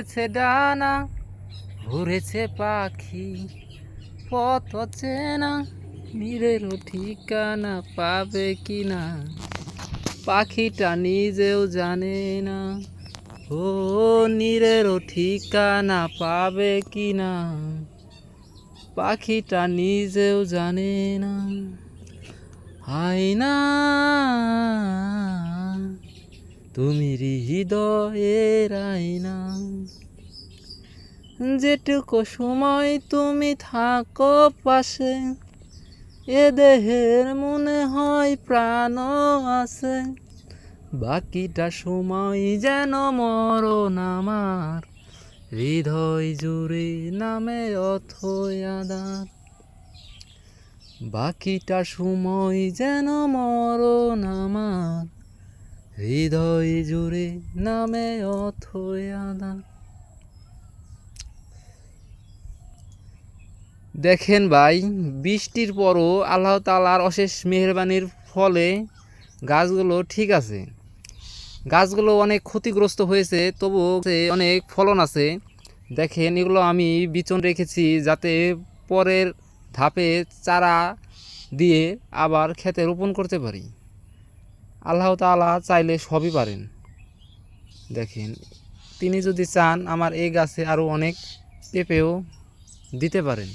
এছে ডানা ঘুরেছে পাখি, পথ চেনা নীরেরও ঠিকানা পাবে কিনা পাখিটা নিজেও জানে না। ও নীরেরও ঠিকানা পাবে কিনা পাখিটা নিজেও জানে না। আয়না তুমি হৃদয়ের আয়না, যেটুকু সময় তুমি থাকো পাশে এ দেহের মনে হয় প্রাণ আছে, বাকিটা সময় যেন মরণ আমার হৃদয় জুড়ে নামে অথই আধার। বাকিটা সময় যেন মরণ আমার হৃদয় জুড়ে নামে অথই আধার। দেখেন ভাই, বৃষ্টির পরও আল্লাহ তাআলার অশেষ মেহেরবানির ফলে গাছগুলো ঠিক আছে। গাছগুলো অনেক ক্ষতিগ্রস্ত হয়েছে, তবুও অনেক ফলন আছে। দেখেন এগুলো আমি বিচন রেখেছি যাতে পরের ধাপে চারা দিয়ে আবার খেতে রোপণ করতে পারি। আল্লাহ তাআলা চাইলে সবই পারেন। দেখেন তিনি যদি চান আমার এই গাছে আরও অনেক পেঁপেও দিতে পারেন।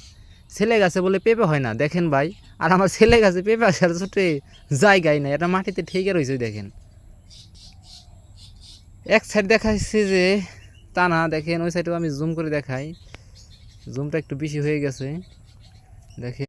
ছেলে গাছে বলে পেঁপে হয় না, দেখেন ভাই, আর আমার ছেলে গাছে পেঁপে আসার ছোটে জায়গায় নাই, এটা মাটিতে ঠেকে রয়েছে। দেখেন এক সাইড দেখাচ্ছে যে তা না, দেখেন ওই সাইডেও আমি জুম করে দেখাই, জুমটা একটু বেশি হয়ে গেছে। দেখেন